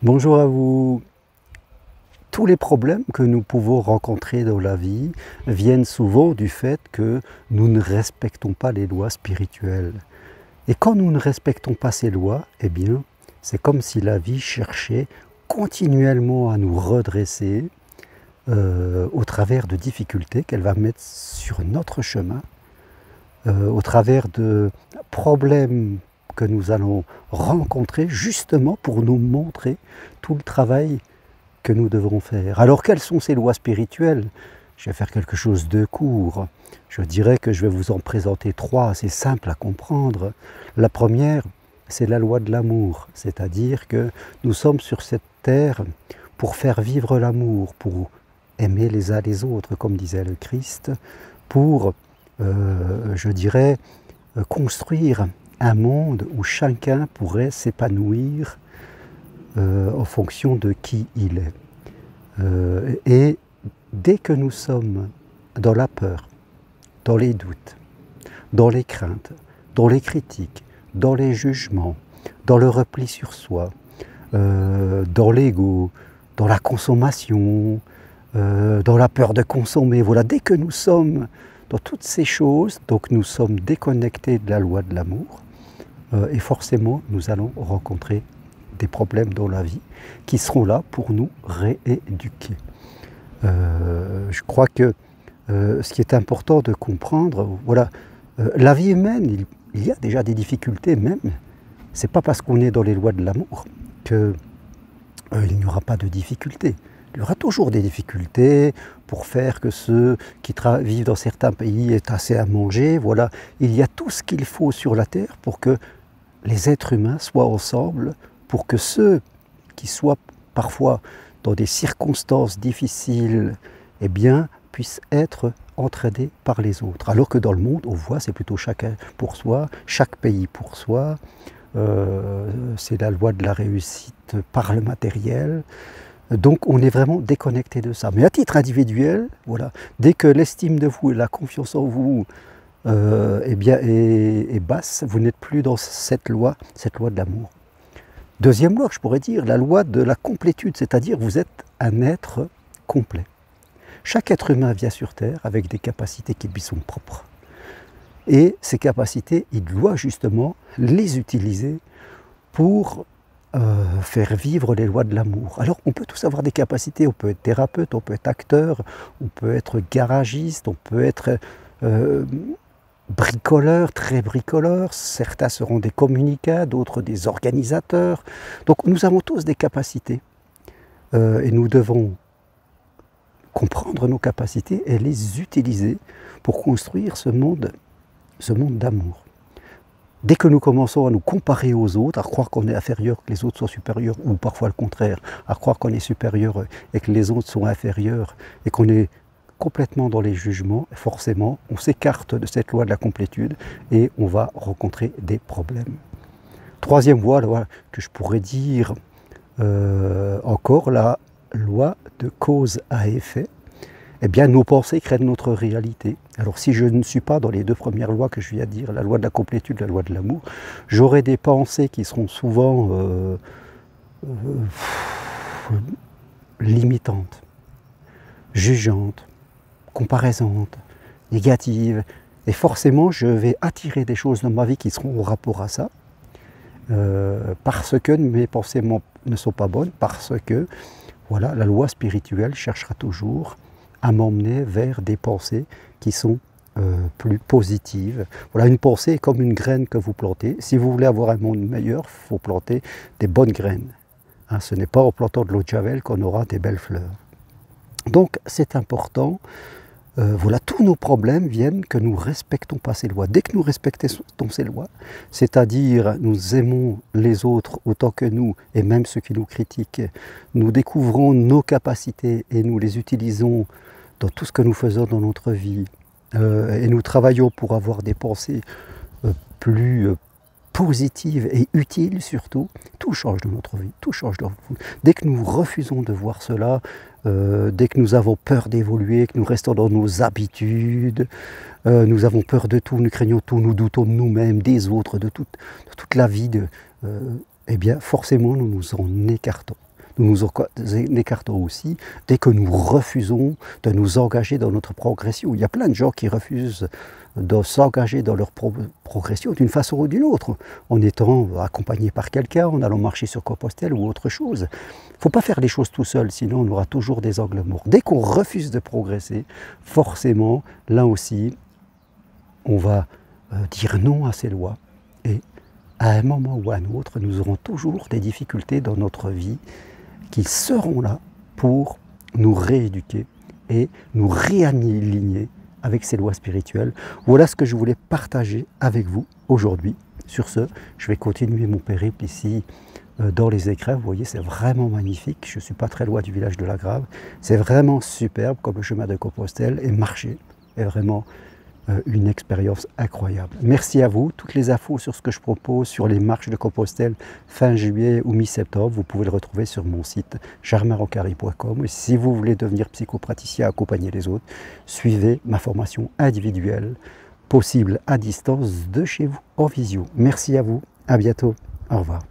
Bonjour à vous. Tous les problèmes que nous pouvons rencontrer dans la vie viennent souvent du fait que nous ne respectons pas les lois spirituelles. Et quand nous ne respectons pas ces lois, eh bien, c'est comme si la vie cherchait continuellement à nous redresser au travers de difficultés qu'elle va mettre sur notre chemin, au travers de problèmes que nous allons rencontrer justement pour nous montrer tout le travail que nous devrons faire. Alors quelles sont ces lois spirituelles? Je vais faire quelque chose de court. Je dirais que je vais vous en présenter trois, assez simples à comprendre. La première, c'est la loi de l'amour, c'est-à-dire que nous sommes sur cette terre pour faire vivre l'amour, pour aimer les uns les autres, comme disait le Christ, pour, je dirais, construire un monde où chacun pourrait s'épanouir en fonction de qui il est. Et dès que nous sommes dans la peur, dans les doutes, dans les craintes, dans les critiques, dans les jugements, dans le repli sur soi, dans l'ego, dans la consommation, dans la peur de consommer, voilà, dès que nous sommes dans toutes ces choses, donc nous sommes déconnectés de la loi de l'amour, et forcément nous allons rencontrer des problèmes dans la vie qui seront là pour nous rééduquer. Je crois que ce qui est important de comprendre, voilà, la vie humaine, il y a déjà des difficultés même. C'est pas parce qu'on est dans les lois de l'amour qu'il n'y aura pas de difficultés. Il y aura toujours des difficultés pour faire que ceux qui vivent dans certains pays aient assez à manger. Voilà, il y a tout ce qu'il faut sur la terre pour que les êtres humains soient ensemble, pour que ceux qui soient parfois dans des circonstances difficiles, eh bien, puissent être entraidés par les autres. Alors que dans le monde, on voit, c'est plutôt chacun pour soi, chaque pays pour soi. C'est la loi de la réussite par le matériel. Donc on est vraiment déconnecté de ça. Mais à titre individuel, voilà, dès que l'estime de vous et la confiance en vous eh bien, est basse, vous n'êtes plus dans cette loi de l'amour. Deuxième loi, je pourrais dire, la loi de la complétude, c'est-à-dire vous êtes un être complet. Chaque être humain vient sur Terre avec des capacités qui lui sont propres. Et ces capacités, il doit justement les utiliser pour faire vivre les lois de l'amour. Alors on peut tous avoir des capacités, on peut être thérapeute, on peut être acteur, on peut être garagiste, on peut être bricoleur, très bricoleur, certains seront des communicants, d'autres des organisateurs. Donc nous avons tous des capacités et nous devons comprendre nos capacités et les utiliser pour construire ce monde d'amour. Dès que nous commençons à nous comparer aux autres, à croire qu'on est inférieur, que les autres sont supérieurs, ou parfois le contraire, à croire qu'on est supérieur et que les autres sont inférieurs, et qu'on est complètement dans les jugements, forcément, on s'écarte de cette loi de la complétude et on va rencontrer des problèmes. Troisième loi que je pourrais dire encore, la loi de cause à effet. Eh bien, nos pensées créent notre réalité. Alors, si je ne suis pas dans les deux premières lois que je viens de dire, la loi de la complétude, la loi de l'amour, j'aurai des pensées qui seront souvent limitantes, jugeantes, comparaissantes, négatives. Et forcément, je vais attirer des choses dans ma vie qui seront au rapport à ça, parce que mes pensées ne sont pas bonnes, parce que voilà, la loi spirituelle cherchera toujours à m'emmener vers des pensées qui sont plus positives. Voilà, une pensée est comme une graine que vous plantez. Si vous voulez avoir un monde meilleur, il faut planter des bonnes graines. Hein, ce n'est pas en plantant de l'eau de Javel qu'on aura des belles fleurs. Donc c'est important. Voilà, tous nos problèmes viennent que nous ne respectons pas ces lois. Dès que nous respectons ces lois, c'est-à-dire nous aimons les autres autant que nous, et même ceux qui nous critiquent, nous découvrons nos capacités et nous les utilisons dans tout ce que nous faisons dans notre vie, et nous travaillons pour avoir des pensées plus positives et utiles surtout, tout change dans notre vie, tout change dans notre vie. Dès que nous refusons de voir cela, dès que nous avons peur d'évoluer, que nous restons dans nos habitudes, nous avons peur de tout, nous craignons tout, nous doutons de nous-mêmes, des autres, de toute la vie, eh bien forcément nous nous en écartons. nous nous écartons aussi dès que nous refusons de nous engager dans notre progression. Il y a plein de gens qui refusent de s'engager dans leur progression d'une façon ou d'une autre, en étant accompagné par quelqu'un, en allant marcher sur Compostelle ou autre chose. Il ne faut pas faire les choses tout seul, sinon on aura toujours des angles morts. Dès qu'on refuse de progresser, forcément, là aussi, on va dire non à ces lois. Et à un moment ou à un autre, nous aurons toujours des difficultés dans notre vie qui seront là pour nous rééduquer et nous réaligner avec ces lois spirituelles. Voilà ce que je voulais partager avec vous aujourd'hui. Sur ce, je vais continuer mon périple ici dans les Écrins. Vous voyez, c'est vraiment magnifique. Je ne suis pas très loin du village de La Grave. C'est vraiment superbe comme le chemin de Compostelle, et marcher est vraiment une expérience incroyable. Merci à vous. Toutes les infos sur ce que je propose sur les marches de Compostelle fin juillet ou mi-septembre, vous pouvez le retrouver sur mon site germainrocari.com. Et si vous voulez devenir psychopraticien, accompagner les autres, suivez ma formation individuelle, possible à distance de chez vous en visio. Merci à vous. À bientôt. Au revoir.